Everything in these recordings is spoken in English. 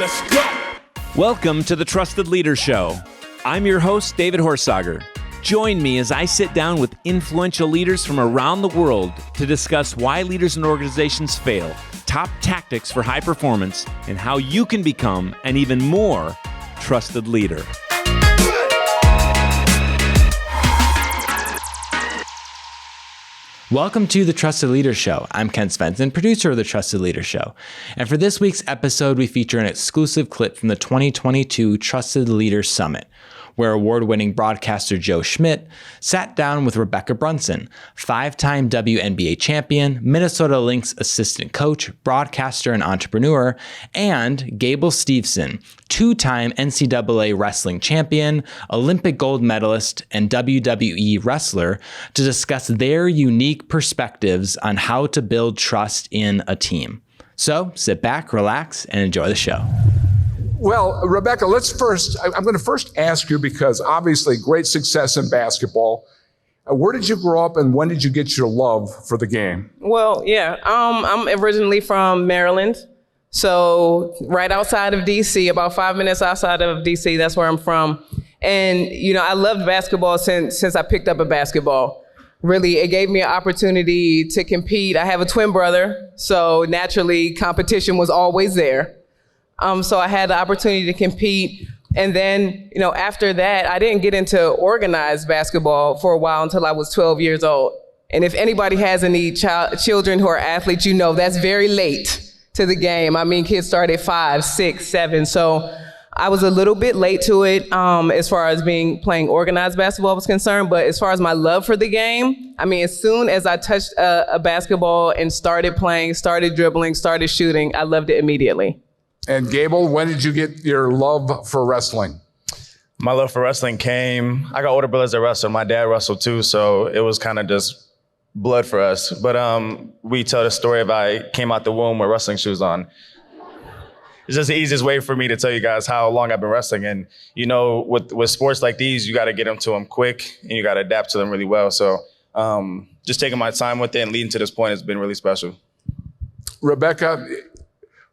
Let's go. Welcome to the Trusted Leader Show. I'm your host, David Horsager. Join me as I sit down with influential leaders from around the world to discuss why leaders and organizations fail, top tactics for high performance, and how you can become an even more trusted leader. Welcome to the Trusted Leader Show. I'm Ken Svensson, producer of the Trusted Leader Show. And for this week's episode, we feature an exclusive clip from the 2022 Trusted Leader Summit, where award-winning broadcaster Joe Schmit sat down with Rebekkah Brunson, 5-time WNBA Champion, Minnesota Lynx Assistant Coach, broadcaster and entrepreneur, and Gable Steveson, 2-time NCAA Wrestling Champion, Olympic Gold Medalist, and WWE Wrestler, to discuss their unique perspectives on how to build trust in a team. So sit back, relax, and enjoy the show. Well, Rebekkah, I'm going to first ask you, because obviously great success in basketball. Where did you grow up and when did you get your love for the game? Well, yeah, I'm originally from Maryland. So right outside of DC, about 5 minutes outside of DC, that's where I'm from. And, you know, I loved basketball since I picked up a basketball. Really, it gave me an opportunity to compete. I have a twin brother, so naturally competition was always there. So I had the opportunity to compete. And then, you know, after that, I didn't get into organized basketball for a while until I was 12 years old. And if anybody has any children who are athletes, you know that's very late to the game. I mean, kids start at 5, 6, 7. So I was a little bit late to it as far as playing organized basketball was concerned. But as far as my love for the game, I mean, as soon as I touched a basketball and started playing, started dribbling, started shooting, I loved it immediately. And Gable, when did you get your love for wrestling? My love for wrestling I got older brothers that wrestled. My dad wrestled too, so it was kind of just blood for us. But we tell the story of I came out the womb with wrestling shoes on. It's just the easiest way for me to tell you guys how long I've been wrestling. And you know, with sports like these, you got to get them to them quick and you got to adapt to them really well. So just taking my time with it and leading to this point has been really special. Rebekkah,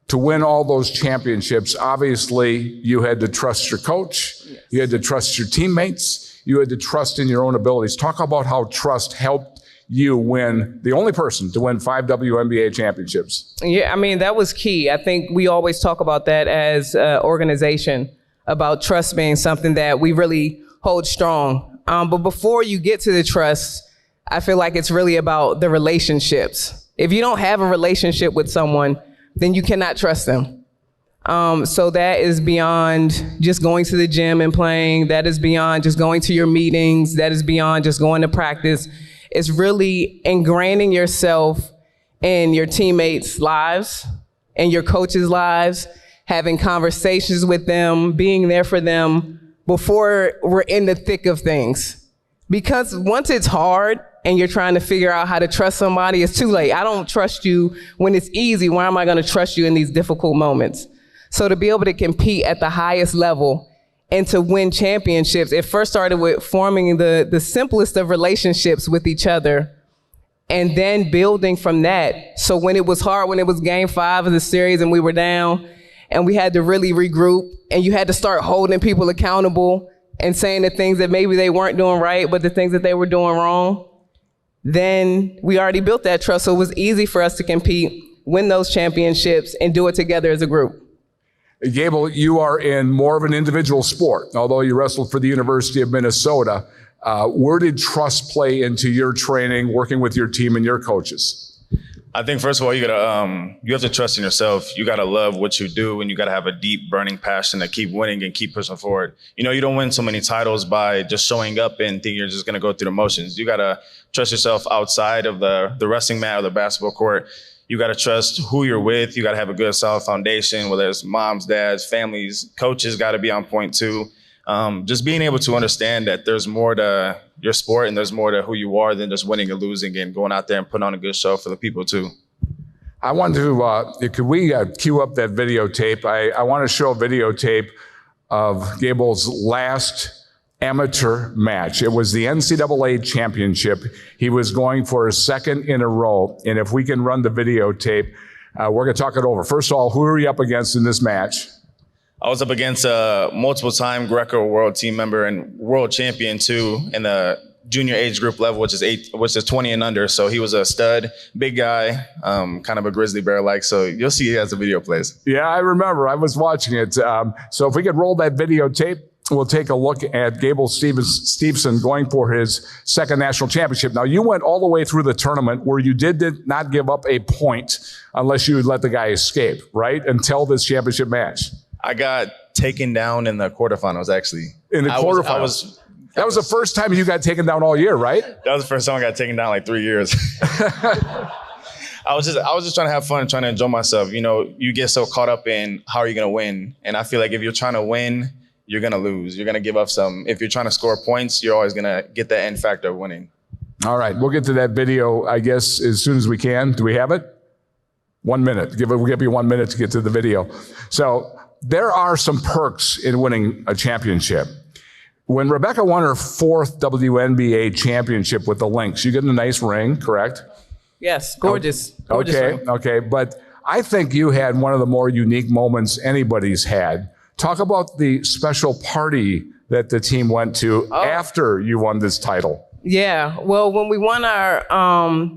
to win all those championships, obviously you had to trust your coach, yes. You had to trust your teammates, you had to trust in your own abilities. Talk about how trust helped you win, the only person to win 5 WNBA championships. Yeah, I mean, that was key. I think we always talk about that as an organization, about trust being something that we really hold strong. But before you get to the trust, I feel like it's really about the relationships. If you don't have a relationship with someone, then you cannot trust them. So that is beyond just going to the gym and playing. That is beyond just going to your meetings. That is beyond just going to practice. It's really ingraining yourself in your teammates' lives and your coaches' lives, having conversations with them, being there for them before we're in the thick of things. Because once it's hard, and you're trying to figure out how to trust somebody, it's too late. I don't trust you when it's easy. Why am I going to trust you in these difficult moments? So to be able to compete at the highest level and to win championships, it first started with forming the simplest of relationships with each other and then building from that. So when it was hard, when it was game 5 of the series and we were down and we had to really regroup and you had to start holding people accountable and saying the things that maybe they weren't doing right, but the things that they were doing wrong, then we already built that trust. So it was easy for us to compete, win those championships, and do it together as a group. Gable, you are in more of an individual sport, although you wrestled for the University of Minnesota. Where did trust play into your training, working with your team and your coaches? I think first of all, you have to trust in yourself. You gotta love what you do, and you gotta have a deep, burning passion to keep winning and keep pushing forward. You know, you don't win so many titles by just showing up and thinking you're just gonna go through the motions. You gotta trust yourself outside of the wrestling mat or the basketball court. You gotta trust who you're with. You gotta have a good, solid foundation, whether it's moms, dads, families, coaches gotta be on point too. Just being able to understand that there's more to your sport and there's more to who you are than just winning or losing, and going out there and putting on a good show for the people too. I want to, could we cue up that videotape? I want to show a videotape of Gable's last amateur match. It was the NCAA Championship. He was going for his second in a row. And if we can run the videotape, we're going to talk it over. First of all, who are you up against in this match? I was up against a multiple-time Greco world team member and world champion too in the junior age group level, which is 20 and under. So he was a stud, big guy, kind of a grizzly bear-like. So you'll see as the video plays. Yeah, I remember. I was watching it. So if we could roll that videotape, we'll take a look at Gable Steveson going for his second national championship. Now, you went all the way through the tournament where you did not give up a point unless you would let the guy escape, right? Until this championship match. I got taken down in the quarterfinals, actually. In the quarterfinals? That was the first time you got taken down all year, right? That was the first time I got taken down like 3 years. I was just trying to have fun, trying to enjoy myself. You know, you get so caught up in how are you going to win? And I feel like if you're trying to win, you're going to lose. You're going to give up some. If you're trying to score points, you're always going to get that end factor of winning. All right. We'll get to that video, I guess, as soon as we can. Do we have it? 1 minute. We'll give you 1 minute to get to the video. So there are some perks in winning a championship. When Rebekkah won her 4th WNBA championship with the Lynx, you get a nice ring, correct? Yes, gorgeous. Gorgeous ring. Okay. But I think you had one of the more unique moments anybody's had. Talk about the special party that the team went to after you won this title. Yeah, well, when we won our,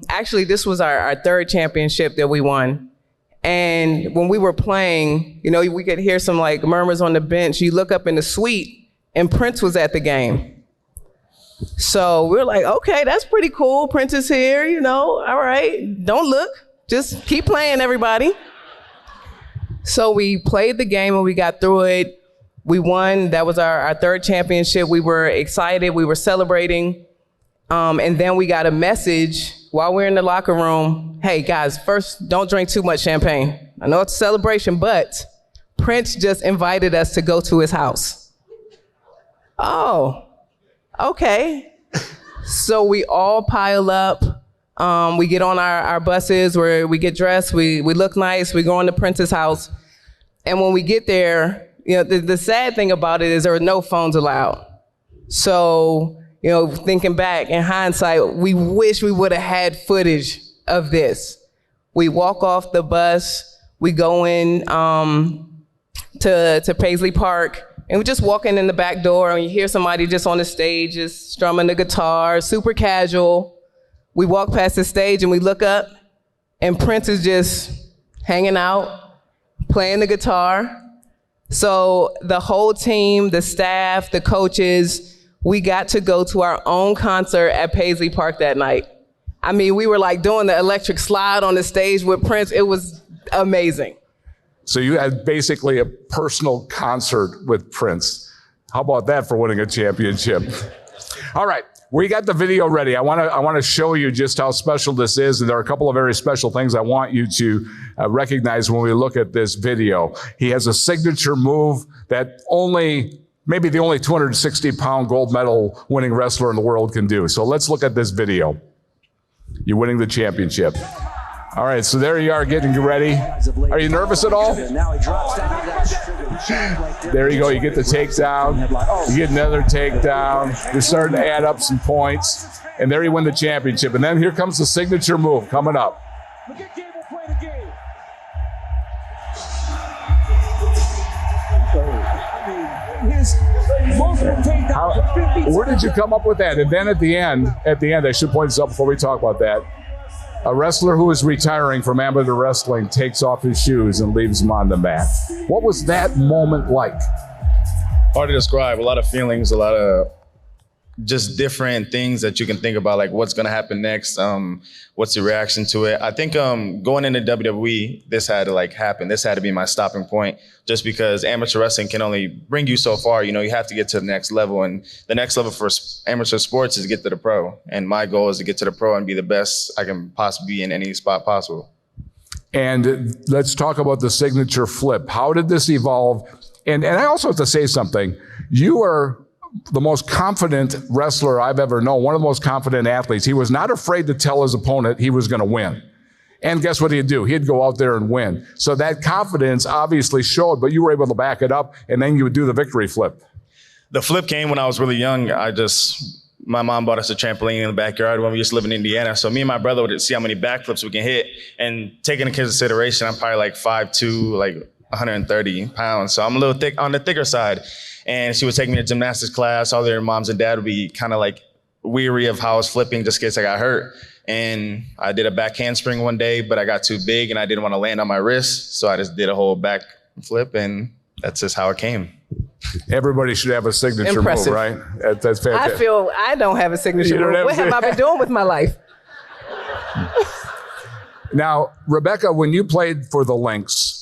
actually this was our 3rd championship that we won. And when we were playing, you know, we could hear some like murmurs on the bench. You look up in the suite and Prince was at the game. So we're like, okay, that's pretty cool. Prince is here, you know, all right, don't look, just keep playing, everybody. So we played the game and we got through it. We won. That was our 3rd championship. We were excited. We were celebrating. And then we got a message while we're in the locker room. Hey, guys, first, don't drink too much champagne. I know it's a celebration, but Prince just invited us to go to his house. Oh, okay. So we all pile up. We get on our buses where we get dressed, we look nice, we go on to Prince's house. And when we get there, you know, the sad thing about it is there were no phones allowed. So, you know, thinking back in hindsight, we wish we would have had footage of this. We walk off the bus, we go in to Paisley Park, and we're just walking in the back door and you hear somebody just on the stage just strumming the guitar, super casual. We walk past the stage and we look up and Prince is just hanging out, playing the guitar. So the whole team, the staff, the coaches, we got to go to our own concert at Paisley Park that night. I mean, we were like doing the electric slide on the stage with Prince. It was amazing. So you had basically a personal concert with Prince. How about that for winning a championship? All right. We got the video ready. I want to show you just how special this is, and there are a couple of very special things I want you to recognize when we look at this video. He has a signature move that maybe the only 260-pound gold medal winning wrestler in the world can do. So let's look at this video. You're winning the championship. All right, so there you are getting ready. Are you nervous at all? There you go, you get the takedown, you get another takedown, you're starting to add up some points, and there you win the championship. And then here comes the signature move coming up. Where did you come up with that? And then at the end, I should point this out before we talk about that. A wrestler who is retiring from amateur wrestling takes off his shoes and leaves them on the mat. What was that moment like? Hard to describe. A lot of feelings, a lot of just different things that you can think about, like what's going to happen next, what's the reaction to it. I think going into WWE, this had to happen. This had to be my stopping point, just because amateur wrestling can only bring you so far. You know, you have to get to the next level, and the next level for amateur sports is to get to the pro. And my goal is to get to the pro and be the best I can possibly be in any spot possible. And let's talk about the signature flip. How did this evolve? And I also have to say something. You are the most confident wrestler I've ever known, one of the most confident athletes. He was not afraid to tell his opponent he was going to win. And guess what he'd do? He'd go out there and win. So that confidence obviously showed, but you were able to back it up, and then you would do the victory flip. The flip came when I was really young. My mom bought us a trampoline in the backyard when we used to live in Indiana. So me and my brother would see how many backflips we can hit. And taking into consideration, I'm probably 5'2", 130 pounds. So I'm a little thick on the thicker side. And she would take me to gymnastics class. All their moms and dad would be kind of like weary of how I was flipping just in case I got hurt. And I did a back handspring one day, but I got too big and I didn't want to land on my wrist. So I just did a whole back flip, and that's just how it came. Everybody should have a signature Impressive. move, right? That's fantastic. I feel I don't have a signature move. What have I been doing with my life? Now, Rebekkah, when you played for the Lynx,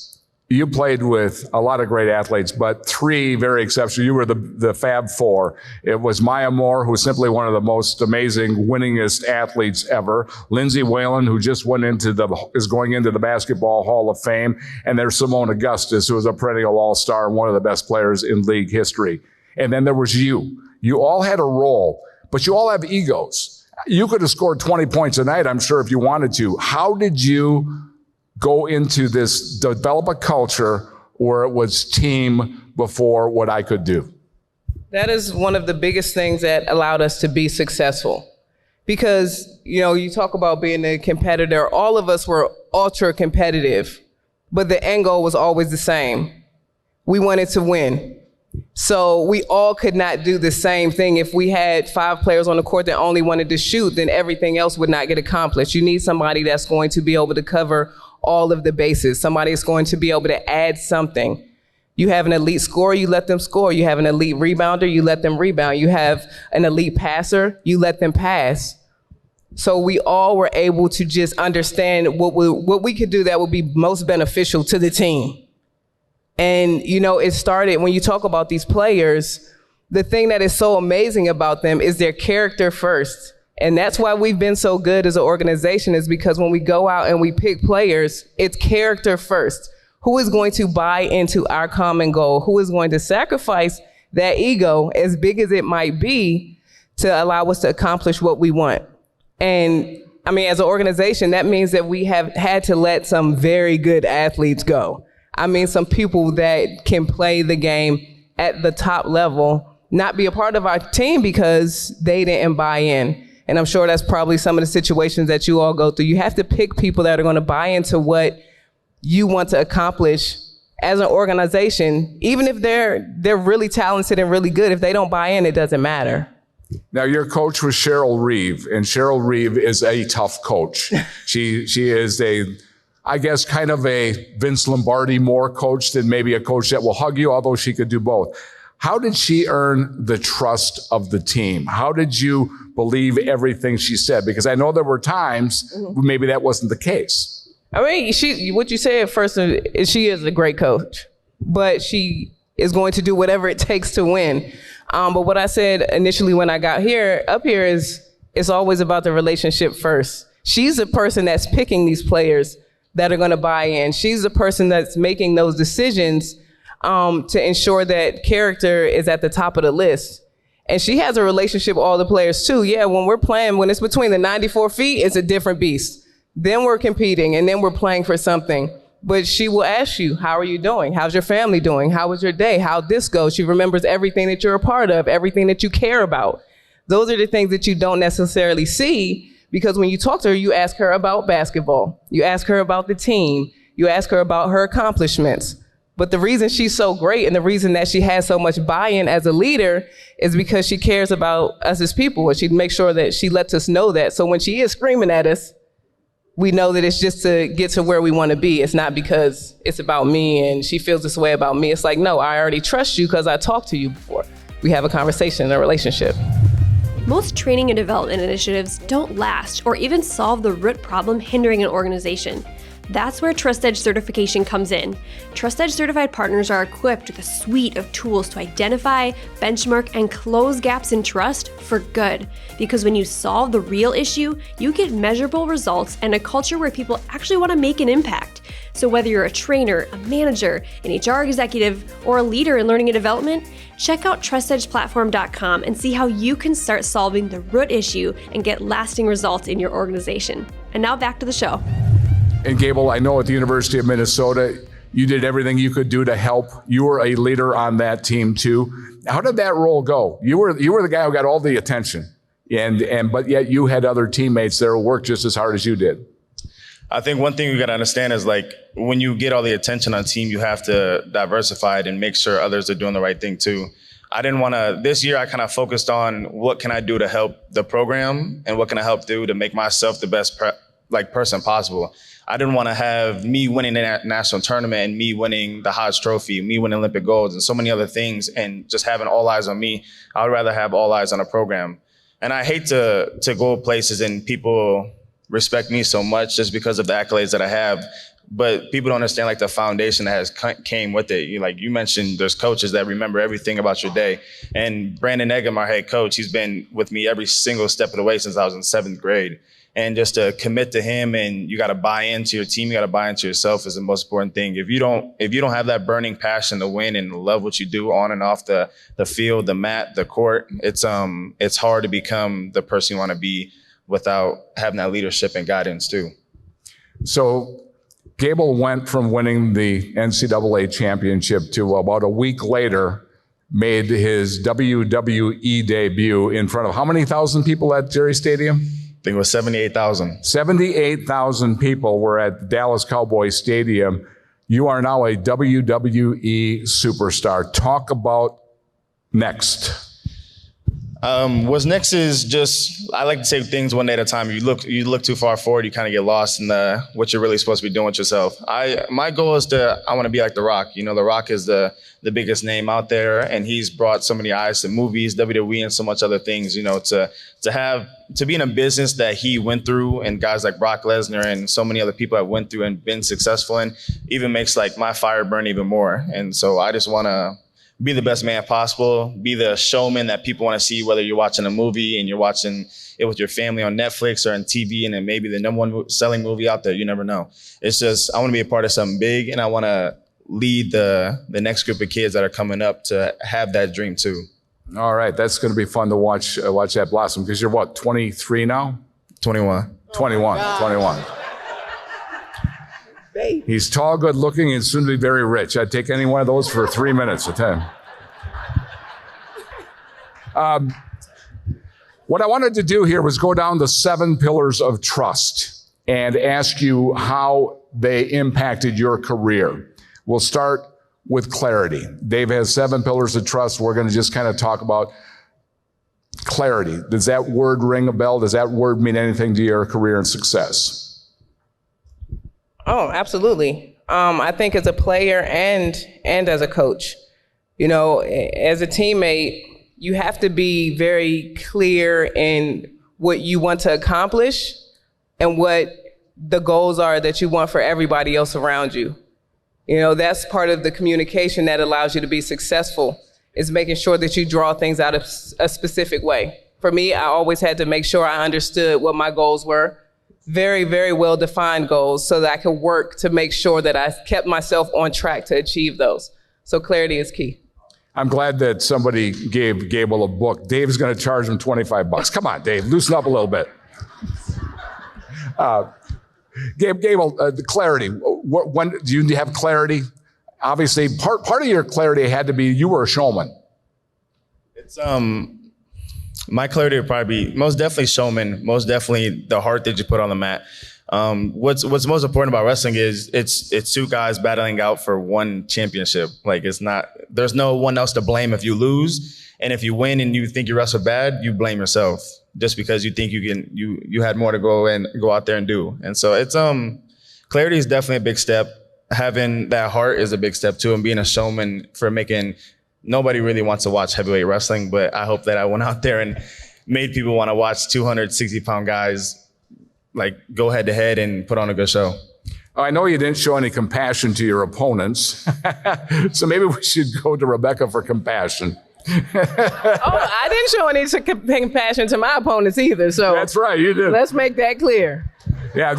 you played with a lot of great athletes, but three very exceptional. You were the Fab Four. It was Maya Moore, who's simply one of the most amazing, winningest athletes ever. Lindsay Whalen, who just is going into the Basketball Hall of Fame. And there's Simone Augustus, who was a perennial all-star and one of the best players in league history. And then there was you. You all had a role, but you all have egos. You could have scored 20 points a night, I'm sure, if you wanted to. How did you go into this, develop a culture where it was team before what I could do? That is one of the biggest things that allowed us to be successful. Because, you talk about being a competitor, all of us were ultra competitive, but the end goal was always the same. We wanted to win. So we all could not do the same thing. If we had 5 players on the court that only wanted to shoot, then everything else would not get accomplished. You need somebody that's going to be able to cover all of the bases. Somebody is going to be able to add something. You have an elite scorer, you let them score. You have an elite rebounder, you let them rebound. You have an elite passer, you let them pass. So we all were able to just understand what we could do that would be most beneficial to the team. And, it started when you talk about these players, the thing that is so amazing about them is their character first. And that's why we've been so good as an organization, is because when we go out and we pick players, it's character first. Who is going to buy into our common goal? Who is going to sacrifice that ego, as big as it might be, to allow us to accomplish what we want? And as an organization, that means that we have had to let some very good athletes go. Some people that can play the game at the top level, not be a part of our team because they didn't buy in. And I'm sure that's probably some of the situations that you all go through. You have to pick people that are going to buy into what you want to accomplish as an organization. Even if they're really talented and really good, if they don't buy in, it doesn't matter. Now, your coach was Cheryl Reeve, and Cheryl Reeve is a tough coach. She is I guess, kind of a Vince Lombardi more coach than maybe a coach that will hug you, although she could do both. How did she earn the trust of the team? How did you believe everything she said? Because I know there were times maybe that wasn't the case. What you said first is she is a great coach, but she is going to do whatever it takes to win. But what I said initially when I got up here is it's always about the relationship first. She's the person that's picking these players that are going to buy in. She's the person that's making those decisions to ensure that character is at the top of the list. And she has a relationship with all the players too. Yeah, when we're playing, when it's between the 94 feet, it's a different beast. Then we're competing and then we're playing for something. But she will ask you, how are you doing? How's your family doing? How was your day? How'd this go? She remembers everything that you're a part of, everything that you care about. Those are the things that you don't necessarily see, because when you talk to her, you ask her about basketball. You ask her about the team. You ask her about her accomplishments. But the reason she's so great and the reason that she has so much buy-in as a leader is because she cares about us as people, and she makes sure that she lets us know that. So when she is screaming at us, we know that it's just to get to where we want to be. It's not because it's about me and she feels this way about me. It's like, no, I already trust you because I talked to you before. We have a conversation, a relationship. Most training and development initiatives don't last or even solve the root problem hindering an organization. That's where TrustEdge certification comes in. TrustEdge certified partners are equipped with a suite of tools to identify, benchmark, and close gaps in trust for good. Because when you solve the real issue, you get measurable results and a culture where people actually want to make an impact. So whether you're a trainer, a manager, an HR executive, or a leader in learning and development, check out trustedgeplatform.com and see how you can start solving the root issue and get lasting results in your organization. And now back to the show. And Gable, I know at the University of Minnesota, you did everything you could do to help. You were a leader on that team too. How did that role go? You were the guy who got all the attention, but yet you had other teammates that worked just as hard as you did. I think one thing you got to understand is like when you get all the attention on team, you have to diversify it and make sure others are doing the right thing too. I didn't want to, this year I kind of focused on what can I do to help the program and what can I help do to make myself the best person possible. I didn't want to have me winning the national tournament and me winning the Hodge Trophy, me winning Olympic golds and so many other things and just having all eyes on me. I would rather have all eyes on a program. And I hate to go places and people respect me so much just because of the accolades that I have. But people don't understand like the foundation that has came with it. You mentioned there's coaches that remember everything about your day. And Brandon Eggum, our head coach, he's been with me every single step of the way since I was in 7th grade. And just to commit to him, and you got to buy into your team, you got to buy into yourself is the most important thing. If you don't have that burning passion to win and love what you do on and off the field, the mat, the court, it's hard to become the person you want to be without having that leadership and guidance too. So Gable went from winning the NCAA championship to about a week later made his WWE debut in front of how many thousand people at Jerry Stadium? I think it was 78,000. 78,000 people were at the Dallas Cowboys Stadium. You are now a WWE superstar. Talk about next. What's next is just, I like to say things one day at a time. You look too far forward, you kind of get lost in what you're really supposed to be doing with yourself. My goal is I want to be like The Rock. The Rock is the biggest name out there, and he's brought so many eyes to movies, WWE, and so much other things. To be in a business that he went through, and guys like Brock Lesnar and so many other people have went through and been successful in, even makes like my fire burn even more. And so I just want to be the best man possible, be the showman that people want to see, whether you're watching a movie and you're watching it with your family on Netflix or on TV, and then maybe the #1 selling movie out there, you never know. It's just, I want to be a part of something big, and I want to lead the next group of kids that are coming up to have that dream too. All right, that's going to be fun to watch that blossom, because you're what, 23 now? 21. 21. He's tall, good looking, and soon to be very rich. I'd take any one of those for 3 minutes or 10. What I wanted to do here was go down the 7 pillars of trust and ask you how they impacted your career. We'll start with clarity. Dave has 7 pillars of trust. We're going to just kind of talk about clarity. Does that word ring a bell? Does that word mean anything to your career and success? Oh, absolutely. I think as a player and as a coach, as a teammate, you have to be very clear in what you want to accomplish and what the goals are that you want for everybody else around you. That's part of the communication that allows you to be successful, is making sure that you draw things out of a specific way. For me, I always had to make sure I understood what my goals were. Very, very well-defined goals, so that I could work to make sure that I kept myself on track to achieve those. So clarity is key. I'm glad that somebody gave Gable a book. Dave's going to charge him $25. Come on, Dave, loosen up a little bit. Gable, the clarity. When do you have clarity? Obviously, part of your clarity had to be you were a showman. It's my clarity would probably be most definitely showman, most definitely the heart that you put on the mat. What's most important about wrestling is it's 2 guys battling out for 1 championship. Like there's no one else to blame if you lose, and if you win and you think you wrestle bad, you blame yourself just because you think you had more to go out there and do. And so it's clarity is definitely a big step. Having that heart is a big step too, and being a showman for making. Nobody really wants to watch heavyweight wrestling, but I hope that I went out there and made people want to watch 260-pound guys like go head to head and put on a good show. I know you didn't show any compassion to your opponents, so maybe we should go to Rebekkah for compassion. I didn't show any compassion to my opponents either. So that's right, you did. Let's make that clear. Yeah.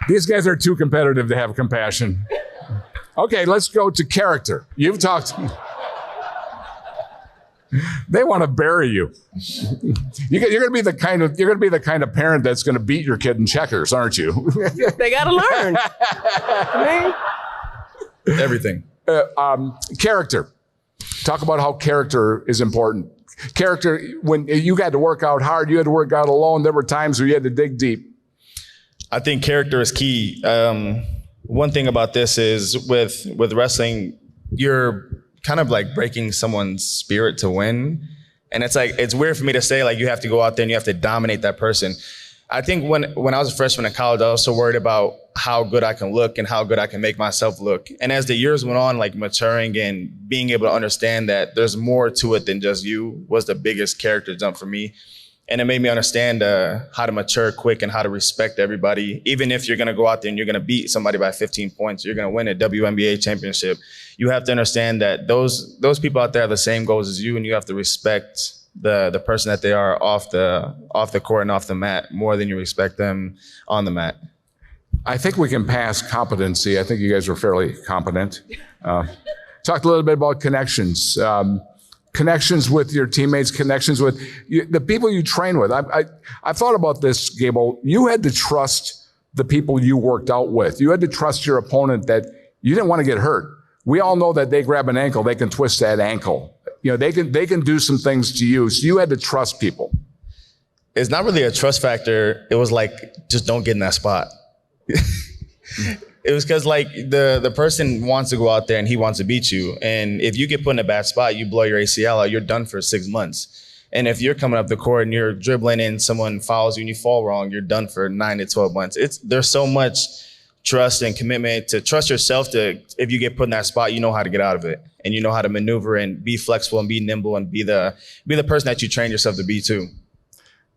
These guys are too competitive to have compassion. Okay, let's go to character. You've talked. They want to bury you. You're going to be the kind of parent that's going to beat your kid in checkers, aren't you? They got to learn. Everything. Character. Talk about how character is important. Character, when you got to work out hard, you had to work out alone. There were times where you had to dig deep. I think character is key. One thing about this is with wrestling, you're kind of like breaking someone's spirit to win. And it's weird for me to say, like, you have to go out there and you have to dominate that person. I think when I was a freshman in college, I was also worried about how good I can look and how good I can make myself look. And as the years went on, like maturing and being able to understand that there's more to it than just you was the biggest character jump for me. And it made me understand how to mature quick and how to respect everybody. Even if you're going to go out there and you're going to beat somebody by 15 points, you're going to win a WNBA championship. You have to understand that those people out there have the same goals as you, and you have to respect the person that they are off the court and off the mat more than you respect them on the mat. I think we can pass competency. I think you guys were fairly competent. Talked a little bit about connections. Connections with your teammates, connections with the people you train with. I thought about this, Gable. You had to trust the people you worked out with. You had to trust your opponent that you didn't want to get hurt. We all know that they grab an ankle, they can twist that ankle. You know, they can do some things to you. So you had to trust people. It's not really a trust factor. It was like, just don't get in that spot. It was because like the person wants to go out there and he wants to beat you. And if you get put in a bad spot, you blow your ACL out, you're done for 6 months. And if you're coming up the court and you're dribbling and someone fouls you and you fall wrong, you're done for 9 to 12 months. There's so much trust and commitment to trust yourself to, if you get put in that spot, you know how to get out of it. And you know how to maneuver and be flexible and be nimble and be the person that you train yourself to be too.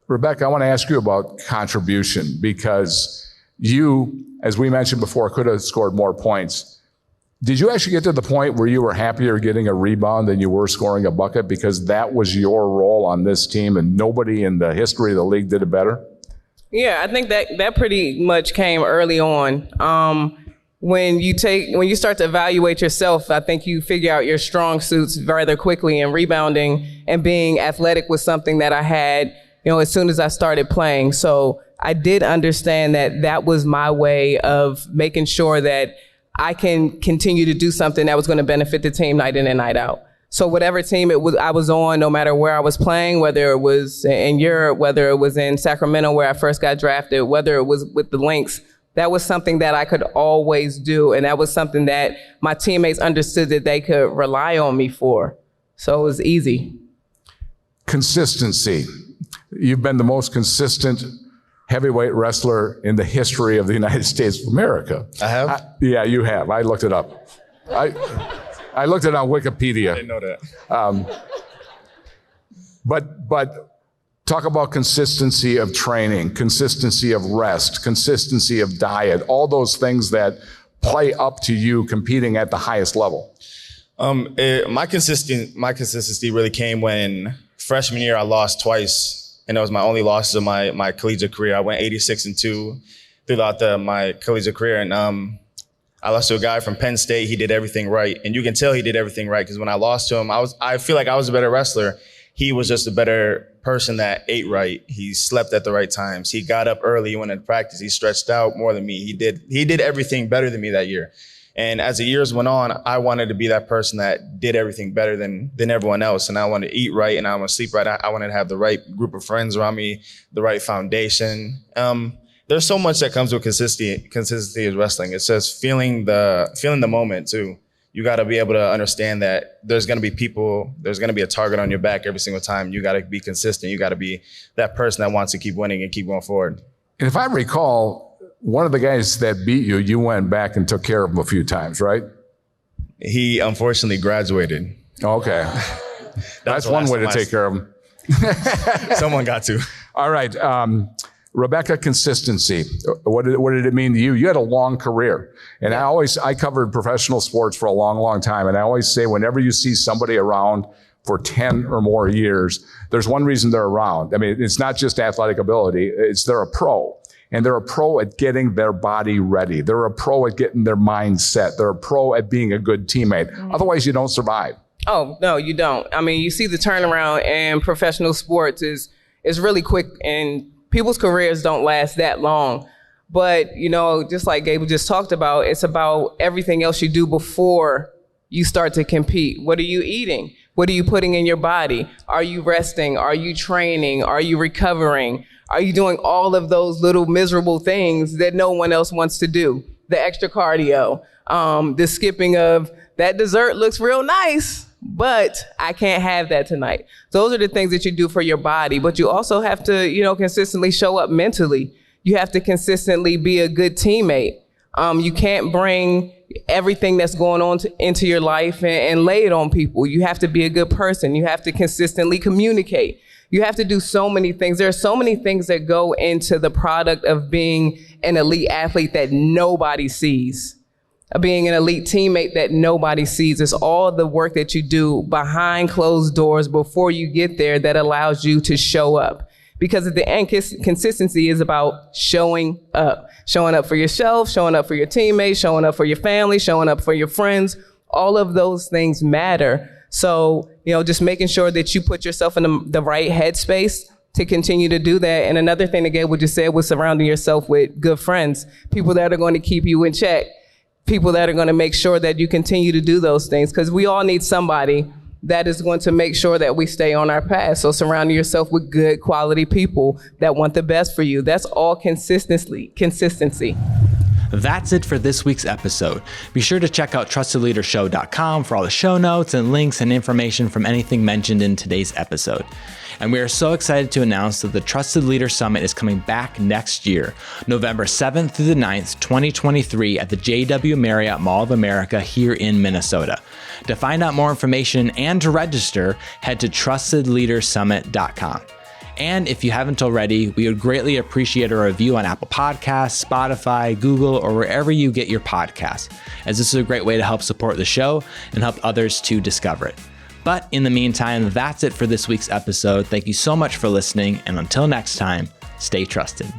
Rebekkah, I want to ask you about contribution, because you, as we mentioned before, could have scored more points. Did you actually get to the point where you were happier getting a rebound than you were scoring a bucket, because that was your role on this team and nobody in the history of the league did it better? Yeah, I think that pretty much came early on. When you start to evaluate yourself, I think you figure out your strong suits rather quickly, and rebounding and being athletic was something that I had, as soon as I started playing. So I did understand that was my way of making sure that I can continue to do something that was going to benefit the team night in and night out. So whatever team I was on, no matter where I was playing, whether it was in Europe, whether it was in Sacramento where I first got drafted, whether it was with the Lynx, that was something that I could always do. And that was something that my teammates understood that they could rely on me for. So it was easy. Consistency. You've been the most consistent heavyweight wrestler in the history of the United States of America. I have? Yeah, you have. I looked it up. I looked it on Wikipedia. I didn't know that. But talk about consistency of training, consistency of rest, consistency of diet, all those things that play up to you competing at the highest level. My consistency really came when freshman year I lost twice, and that was my only losses of my collegiate career. I went 86-2 throughout my collegiate career, and I lost to a guy from Penn State. He did everything right, and you can tell he did everything right because when I lost to him, I feel like I was a better wrestler. He was just a better person that ate right. He slept at the right times. He got up early. He went into practice. He stretched out more than me. He did everything better than me that year. And as the years went on, I wanted to be that person that did everything better than everyone else. And I wanted to eat right and I wanted to sleep right. I wanted to have the right group of friends around me, the right foundation. There's so much that comes with consistency in wrestling. It's just feeling the moment too. You got to be able to understand that there's going to be people, there's going to be a target on your back every single time. You got to be consistent. You got to be that person that wants to keep winning and keep going forward. And if I recall, one of the guys that beat you, you went back and took care of him a few times, right? He unfortunately graduated. Okay. That's one way to take care of him. Someone got to. All right. Rebekkah, consistency. What did it mean to you? You had a long career. And I covered professional sports for a long, long time. And I always say, whenever you see somebody around for 10 or more years, there's one reason they're around. I mean, it's not just athletic ability. They're a pro. And they're a pro at getting their body ready. They're a pro at getting their mind set. They're a pro at being a good teammate. Otherwise, you don't survive. Oh, no, you don't. I mean, you see the turnaround in professional sports is really quick, and people's careers don't last that long. But, just like Gable just talked about, it's about everything else you do before you start to compete. What are you eating? What are you putting in your body? Are you resting? Are you training? Are you recovering? Are you doing all of those little miserable things that no one else wants to do? The extra cardio, the skipping of that dessert looks real nice, but I can't have that tonight. Those are the things that you do for your body, but you also have to, consistently show up mentally. You have to consistently be a good teammate. You can't bring everything that's going on into your life and lay it on people. You have to be a good person. You have to consistently communicate. You have to do so many things. There are so many things that go into the product of being an elite athlete that nobody sees. Being an elite teammate that nobody sees. It's all the work that you do behind closed doors before you get there that allows you to show up. Because at the end, consistency is about showing up for yourself, showing up for your teammates, showing up for your family, showing up for your friends. All of those things matter. So, just making sure that you put yourself in the right headspace to continue to do that. And another thing that Gable just said was surrounding yourself with good friends, people that are going to keep you in check, people that are going to make sure that you continue to do those things, because we all need somebody that is going to make sure that we stay on our path. So surrounding yourself with good quality people that want the best for you. That's all consistency. That's it for this week's episode. Be sure to check out trustedleadershow.com for all the show notes and links and information from anything mentioned in today's episode. And we are so excited to announce that the Trusted Leader Summit is coming back next year, November 7th through the 9th, 2023 at the JW Marriott Mall of America here in Minnesota. To find out more information and to register, head to trustedleadersummit.com. And if you haven't already, we would greatly appreciate a review on Apple Podcasts, Spotify, Google, or wherever you get your podcasts, as this is a great way to help support the show and help others to discover it. But in the meantime, that's it for this week's episode. Thank you so much for listening, and until next time, stay trusted.